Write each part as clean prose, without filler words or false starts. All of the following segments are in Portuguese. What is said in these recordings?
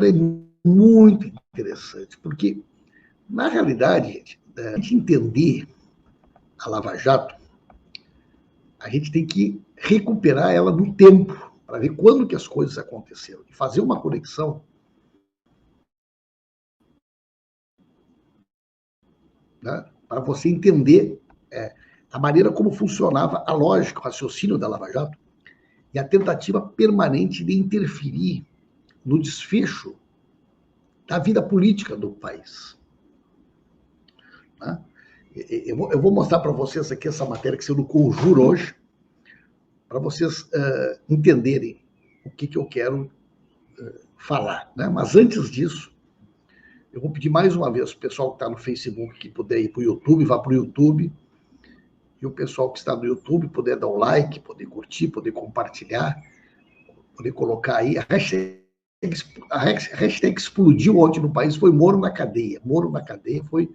é muito interessante, porque, na realidade, gente, a gente entender a Lava Jato, a gente tem que recuperar ela no tempo, para ver quando que as coisas aconteceram, e fazer uma conexão, né, para você entender a maneira como funcionava a lógica, o raciocínio da Lava Jato, e a tentativa permanente de interferir no desfecho da vida política do país. Né? Eu vou mostrar para vocês aqui essa matéria que saiu no Conjuro hoje, para vocês entenderem o que eu quero falar. Né? Mas antes disso, eu vou pedir mais uma vez o pessoal que está no Facebook que puder ir para o YouTube, vá para o YouTube. E o pessoal que está no YouTube puder dar um like, poder curtir, poder compartilhar, poder colocar aí. A hashtag explodiu ontem no país, foi Moro na cadeia. Moro na cadeia foi...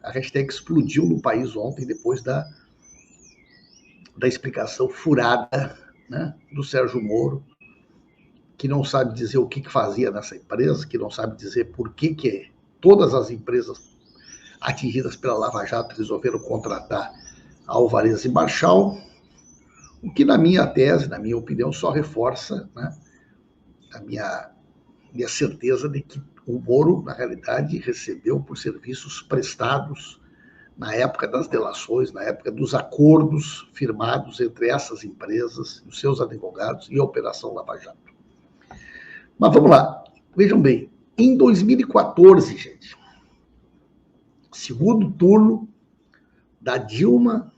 A hashtag explodiu no país ontem, depois da explicação furada, né, do Sérgio Moro, que não sabe dizer o que fazia nessa empresa, que não sabe dizer por que todas as empresas atingidas pela Lava Jato resolveram contratar a Alvarez e Marchal, o que, na minha tese, na minha opinião, só reforça, né, a minha certeza de que o Moro, na realidade, recebeu por serviços prestados na época das delações, na época dos acordos firmados entre essas empresas, os seus advogados e a Operação Lava Jato. Mas vamos lá, vejam bem, em 2014, gente, segundo turno da Dilma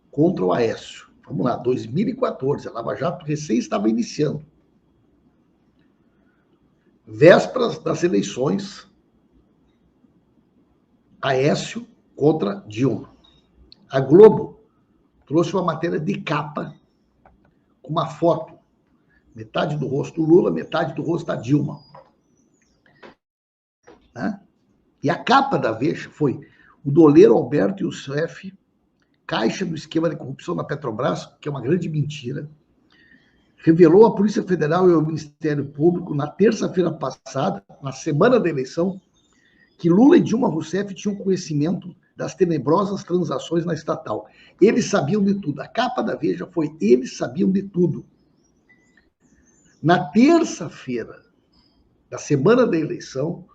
contra o Aécio. Vamos lá, 2014, a Lava Jato recém estava iniciando. Vésperas das eleições, Aécio contra Dilma. A Globo trouxe uma matéria de capa com uma foto, metade do rosto do Lula, metade do rosto da Dilma. Né? E a capa da Veja foi o doleiro Alberto Youssef, caixa do esquema de corrupção na Petrobras, que é uma grande mentira, revelou à Polícia Federal e ao Ministério Público, na terça-feira passada, na semana da eleição, que Lula e Dilma Rousseff tinham conhecimento das tenebrosas transações na estatal. Eles sabiam de tudo. A capa da Veja foi: eles sabiam de tudo. Na terça-feira da semana da eleição,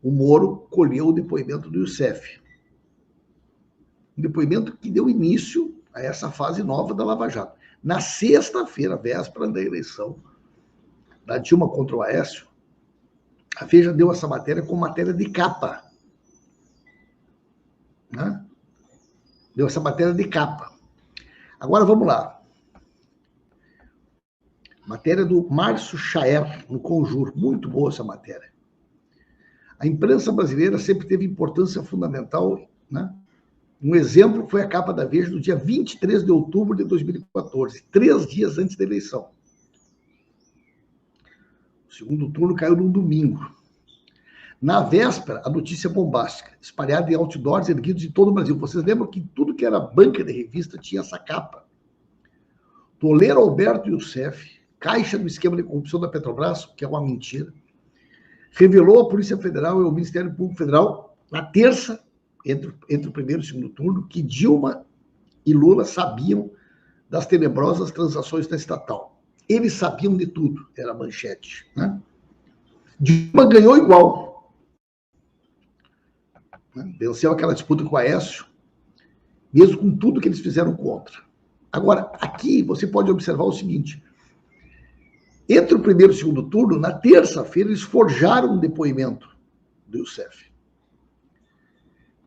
o Moro colheu o depoimento do Youssef. Um depoimento que deu início a essa fase nova da Lava Jato. Na sexta-feira, véspera da eleição da Dilma contra o Aécio, a Veja deu essa matéria com matéria de capa. Né? Deu essa matéria de capa. Agora vamos lá. Matéria do Márcio Chaer, no Conjuro. Muito boa essa matéria. A imprensa brasileira sempre teve importância fundamental, né? Um exemplo foi a capa da Veja do dia 23 de outubro de 2014, 3 dias antes da eleição. O segundo turno caiu num domingo. Na véspera, a notícia bombástica, espalhada em outdoors erguidos em todo o Brasil. Vocês lembram que tudo que era banca de revista tinha essa capa? Doleiro Alberto Youssef, caixa do esquema de corrupção da Petrobras, que é uma mentira, revelou à Polícia Federal e ao Ministério Público Federal, na terça, entre o primeiro e o segundo turno, que Dilma e Lula sabiam das tenebrosas transações da estatal. Eles sabiam de tudo, era a manchete. Né? Dilma ganhou igual. Venceu aquela disputa com o Aécio, mesmo com tudo que eles fizeram contra. Agora, aqui você pode observar o seguinte: entre o primeiro e o segundo turno, na terça-feira, eles forjaram um depoimento do Youssef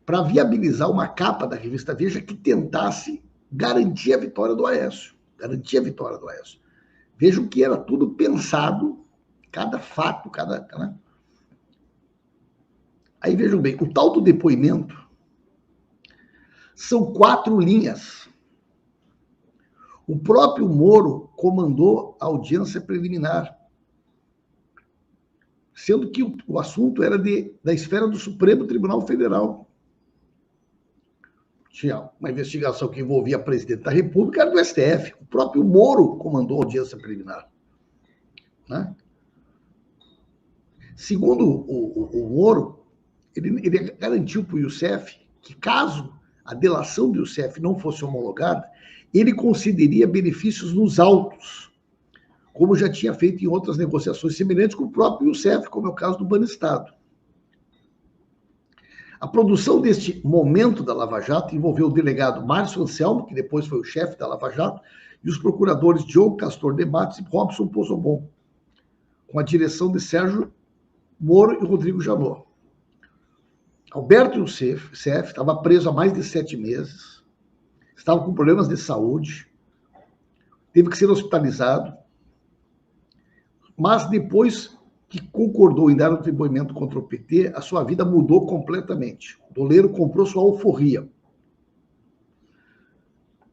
para viabilizar uma capa da revista Veja que tentasse garantir a vitória do Aécio. Garantir a vitória do Aécio. Vejam que era tudo pensado, cada fato, né? Aí vejam bem, o tal do depoimento são 4 linhas. O próprio Moro comandou a audiência preliminar, sendo que o assunto era da esfera do Supremo Tribunal Federal. Tinha uma investigação que envolvia a presidente da República, era do STF. O próprio Moro comandou a audiência preliminar. Né? Segundo o Moro, ele garantiu para o Youssef que, caso a delação do Youssef não fosse homologada, ele concederia benefícios nos autos, como já tinha feito em outras negociações semelhantes com o próprio Youssef, como é o caso do Banestado. A produção deste momento da Lava Jato envolveu o delegado Márcio Anselmo, que depois foi o chefe da Lava Jato, e os procuradores Diogo Castor de Matos e Robson Pozzobon, com a direção de Sérgio Moro e Rodrigo Janot. Alberto Youssef estava preso há mais de 7 meses, estava com problemas de saúde, teve que ser hospitalizado, mas depois que concordou em dar um depoimento contra o PT, a sua vida mudou completamente. Doleiro comprou sua alforria.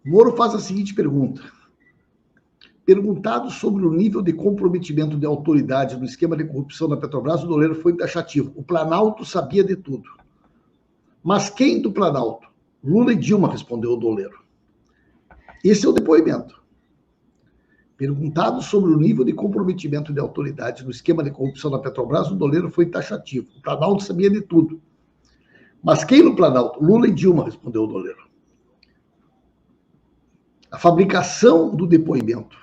Moro faz a seguinte pergunta. Perguntado sobre o nível de comprometimento de autoridades no esquema de corrupção da Petrobras, o Doleiro foi taxativo. O Planalto sabia de tudo. Mas quem do Planalto? Lula e Dilma, respondeu o Doleiro. Esse é o depoimento. Perguntado sobre o nível de comprometimento de autoridades no esquema de corrupção da Petrobras, o Doleiro foi taxativo. O Planalto sabia de tudo. Mas quem no Planalto? Lula e Dilma, respondeu o Doleiro. A fabricação do depoimento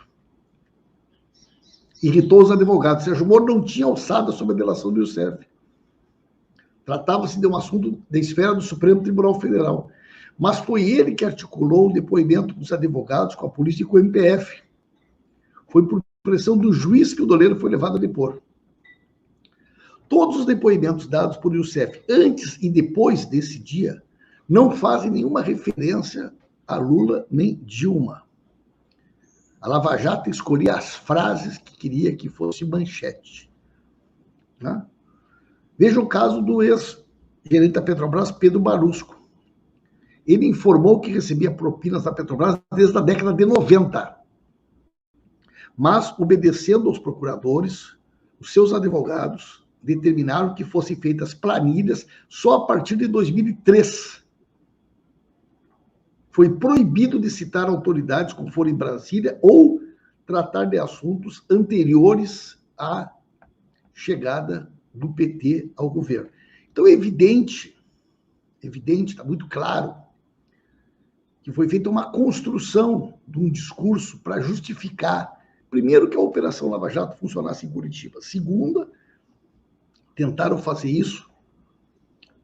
irritou os advogados. Sérgio Moro não tinha alçada sobre a delação do Youssef. Tratava-se de um assunto da esfera do Supremo Tribunal Federal. Mas foi ele que articulou o depoimento com os advogados, com a polícia e com o MPF. Foi por pressão do juiz que o Doleiro foi levado a depor. Todos os depoimentos dados por Youssef antes e depois desse dia não fazem nenhuma referência a Lula nem Dilma. A Lava Jato escolhia as frases que queria que fosse manchete. Né? Veja o caso do ex-gerente da Petrobras, Pedro Barusco. Ele informou que recebia propinas da Petrobras desde a década de 90. Mas, obedecendo aos procuradores, os seus advogados determinaram que fossem feitas planilhas só a partir de 2003. Foi proibido de citar autoridades como for em Brasília ou tratar de assuntos anteriores à chegada do PT ao governo. Então é evidente, está muito claro, que foi feita uma construção de um discurso para justificar, primeiro, que a Operação Lava Jato funcionasse em Curitiba. Segunda, tentaram fazer isso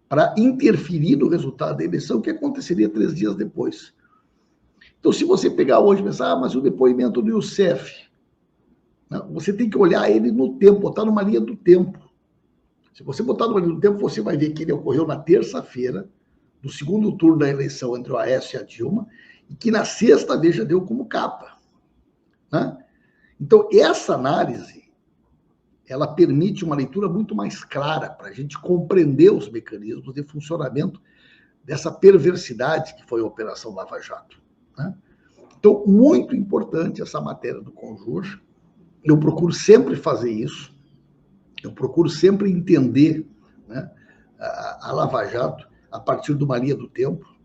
para interferir no resultado da eleição, que aconteceria 3 dias depois. Então, se você pegar hoje e pensar, mas o depoimento do Youssef, você tem que olhar ele no tempo, botar numa linha do tempo. Se você botar numa linha do tempo, você vai ver que ele ocorreu na terça-feira, do segundo turno da eleição entre o Aécio e a Dilma, e que na sexta já deu como capa. Né? Então, essa análise, ela permite uma leitura muito mais clara para a gente compreender os mecanismos de funcionamento dessa perversidade que foi a Operação Lava Jato. Né? Então, muito importante essa matéria do Conjur. Eu procuro sempre fazer isso. Eu procuro sempre entender, né, a Lava Jato a partir de uma linha do tempo,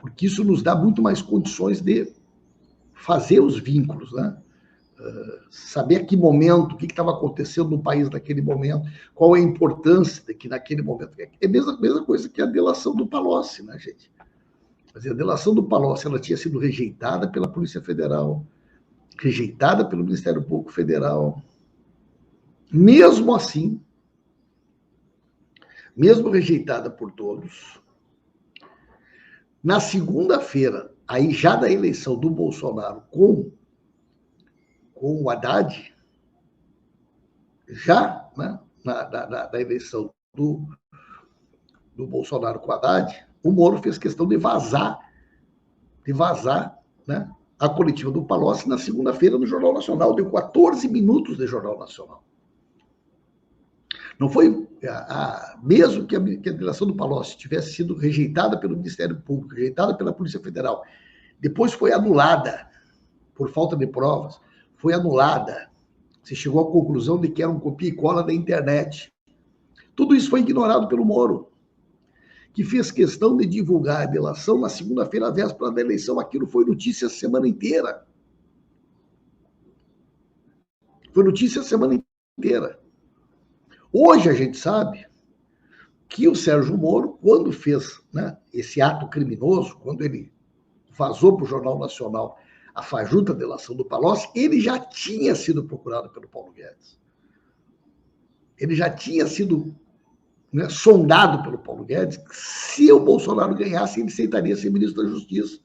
porque isso nos dá muito mais condições de fazer os vínculos, né? Saber a que momento, o que estava acontecendo no país naquele momento, qual é a importância de que naquele momento. É a mesma coisa que a delação do Palocci, né, gente? Quer dizer, a delação do Palocci, ela tinha sido rejeitada pela Polícia Federal, rejeitada pelo Ministério Público Federal. Mesmo assim, mesmo rejeitada por todos, na segunda-feira, aí já da eleição do Bolsonaro com o Haddad, já, né, na eleição do Bolsonaro com o Haddad, o Moro fez questão de vazar, né, a coletiva do Palocci na segunda-feira no Jornal Nacional. Deu 14 minutos de Jornal Nacional. Não foi, mesmo que a delação do Palocci tivesse sido rejeitada pelo Ministério Público, rejeitada pela Polícia Federal, depois foi anulada por falta de provas, foi anulada. Se chegou à conclusão de que era um copia e cola da internet. Tudo isso foi ignorado pelo Moro, que fez questão de divulgar a delação na segunda-feira, à véspera da eleição. Aquilo foi notícia a semana inteira. Foi notícia a semana inteira. Hoje a gente sabe que o Sérgio Moro, quando fez, né, esse ato criminoso, quando ele vazou para o Jornal Nacional a fajuta delação do Palocci, ele já tinha sido procurado pelo Paulo Guedes. Ele já tinha sido, né, sondado pelo Paulo Guedes. Se o Bolsonaro ganhasse, ele aceitaria ser ministro da Justiça.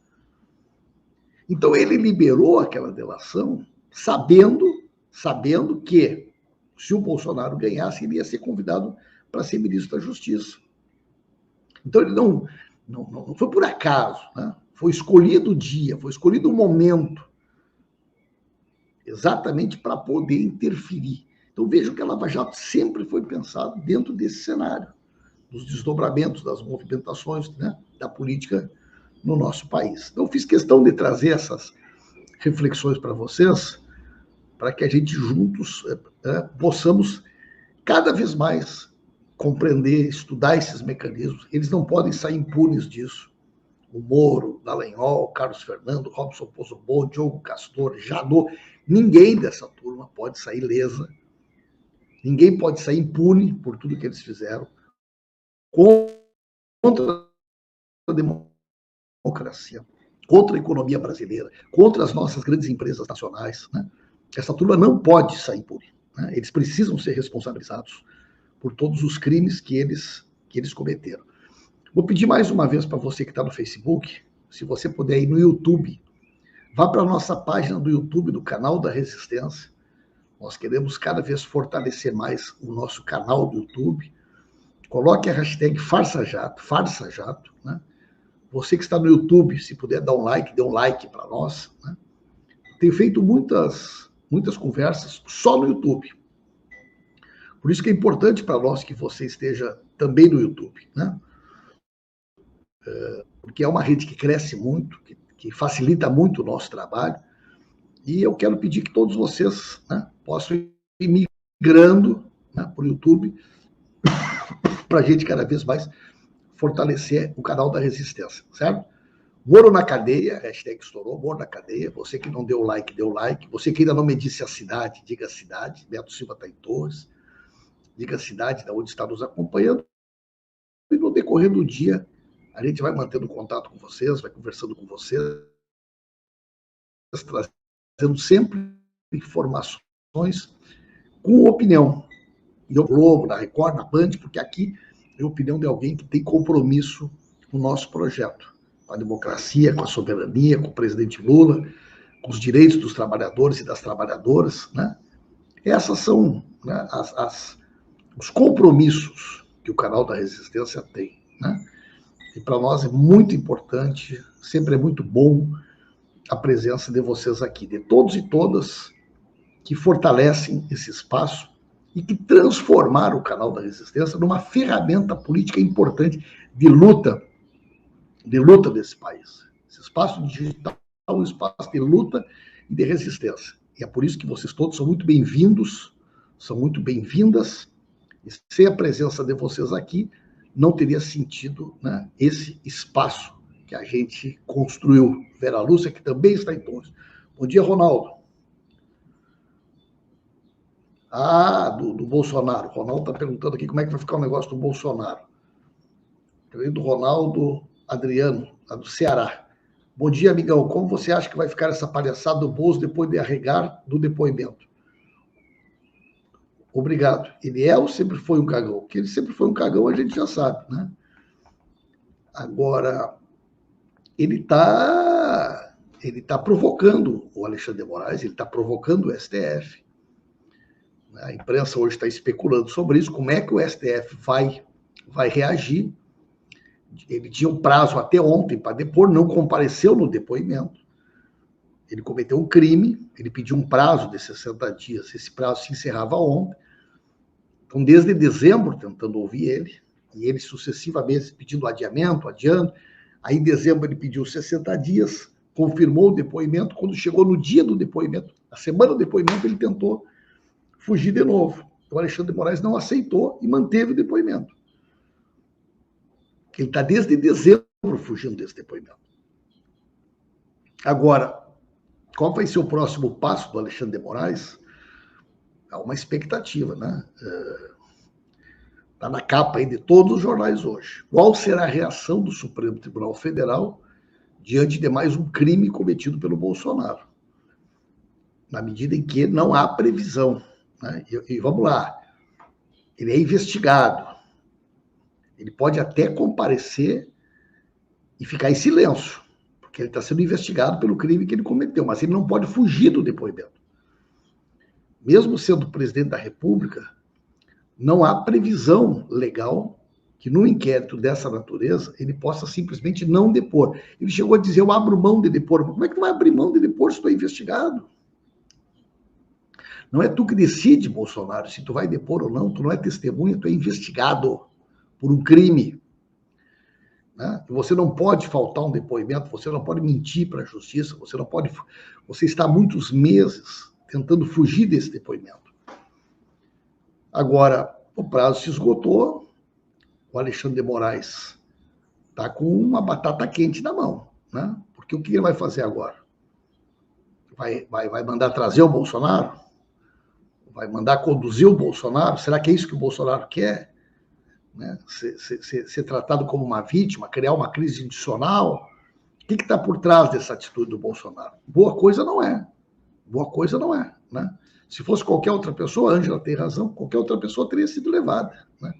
Então ele liberou aquela delação sabendo que, se o Bolsonaro ganhasse, ele ia ser convidado para ser ministro da Justiça. Então ele não foi por acaso, né? Foi escolhido o dia, foi escolhido o momento, exatamente para poder interferir. Então vejam que a Lava Jato sempre foi pensado dentro desse cenário, dos desdobramentos, das movimentações, né, da política no nosso país. Então fiz questão de trazer essas reflexões para vocês, para que a gente juntos possamos cada vez mais compreender, estudar esses mecanismos. Eles não podem sair impunes disso. O Moro, Dallagnol, Carlos Fernando, Robson Pozzobon, Diogo Castor, Janot, ninguém dessa turma pode sair lesa, ninguém pode sair impune por tudo que eles fizeram contra a democracia, contra a economia brasileira, contra as nossas grandes empresas nacionais, né? Essa turma não pode sair impune, né? Eles precisam ser responsabilizados por todos os crimes que eles cometeram. Vou pedir mais uma vez para você que está no Facebook, se você puder ir no YouTube, vá para a nossa página do YouTube, do canal da Resistência. Nós queremos cada vez fortalecer mais o nosso canal do YouTube. Coloque a hashtag FarsaJato, né? Você que está no YouTube, se puder dar um like, dê um like para nós, né? Tenho feito muitas conversas só no YouTube. Por isso que é importante para nós que você esteja também no YouTube, né? Porque é uma rede que cresce muito, que facilita muito o nosso trabalho, e eu quero pedir que todos vocês, né, possam ir migrando, né, para o YouTube, para a gente cada vez mais fortalecer o canal da Resistência, certo? Moro na cadeia, hashtag estourou, Moro na cadeia. Você que não deu like, deu like. Você que ainda não me disse a cidade, diga a cidade. Beto Silva está em Torres. Diga a cidade de onde está nos acompanhando. E no decorrer do dia, a gente vai mantendo contato com vocês, vai conversando com vocês, trazendo sempre informações com opinião. E eu Globo, na Record, na Band, porque aqui é a opinião de alguém que tem compromisso com o nosso projeto, com a democracia, com a soberania, com o presidente Lula, com os direitos dos trabalhadores e das trabalhadoras, né? Essas são, né, os compromissos que o canal da Resistência tem, né? E para nós é muito importante, sempre é muito bom a presença de vocês aqui, de todos e todas que fortalecem esse espaço e que transformaram o canal da Resistência numa ferramenta política importante de luta desse país. Esse espaço digital é um espaço de luta e de resistência. E é por isso que vocês todos são muito bem-vindos, são muito bem-vindas, e sem a presença de vocês aqui, não teria sentido, né, esse espaço que a gente construiu. Vera Lúcia, que também está em Torres. Bom dia, Ronaldo. Do Bolsonaro. O Ronaldo está perguntando aqui como é que vai ficar o negócio do Bolsonaro. Do Ronaldo Adriano, lá do Ceará. Bom dia, amigão. Como você acha que vai ficar essa palhaçada do Bolso depois de arregar do depoimento? Obrigado. Ele é ou sempre foi um cagão? Que ele sempre foi um cagão, a gente já sabe, né? Agora, ele está provocando o Alexandre de Moraes, ele está provocando o STF. A imprensa hoje está especulando sobre isso, como é que o STF vai reagir. Ele tinha um prazo até ontem para depor, não compareceu no depoimento. Ele cometeu um crime, ele pediu um prazo de 60 dias, esse prazo se encerrava ontem. Então, desde dezembro, tentando ouvir ele, e ele sucessivamente pedindo adiamento, adiando. Aí, em dezembro, ele pediu 60 dias, confirmou o depoimento. Quando chegou no dia do depoimento, a semana do depoimento, ele tentou fugir de novo. O Alexandre de Moraes não aceitou e manteve o depoimento. Ele está desde dezembro fugindo desse depoimento. Agora, qual vai ser o próximo passo do Alexandre de Moraes? Há uma expectativa, né? Está na capa aí de todos os jornais hoje. Qual será a reação do Supremo Tribunal Federal diante de mais um crime cometido pelo Bolsonaro? Na medida em que não há previsão, né? E vamos lá, ele é investigado, ele pode até comparecer e ficar em silêncio, porque ele está sendo investigado pelo crime que ele cometeu, mas ele não pode fugir do depoimento. Mesmo sendo presidente da República, não há previsão legal que num inquérito dessa natureza ele possa simplesmente não depor. Ele chegou a dizer, eu abro mão de depor. Como é que tu vai abrir mão de depor se tu é investigado? Não é tu que decide, Bolsonaro, se tu vai depor ou não, tu não é testemunha, tu é investigado por um crime. Né? Você não pode faltar um depoimento, você não pode mentir para a justiça, você está há muitos meses tentando fugir desse depoimento. Agora, o prazo se esgotou, o Alexandre de Moraes está com uma batata quente na mão, né? Porque o que ele vai fazer agora? Vai mandar trazer o Bolsonaro? Vai mandar conduzir o Bolsonaro? Será que é isso que o Bolsonaro quer? Né? Ser tratado como uma vítima, criar uma crise institucional? O que está por trás dessa atitude do Bolsonaro? Boa coisa não é. Boa coisa não é, né? Se fosse qualquer outra pessoa, a Ângela tem razão, qualquer outra pessoa teria sido levada, né?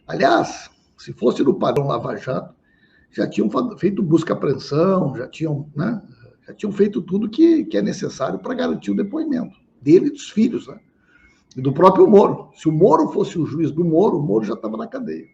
Aliás, se fosse no padrão Lava Jato, já tinham feito busca e apreensão, já tinham feito tudo que é necessário para garantir o depoimento dele e dos filhos, né? E do próprio Moro. Se o Moro fosse o juiz do Moro, o Moro já estava na cadeia.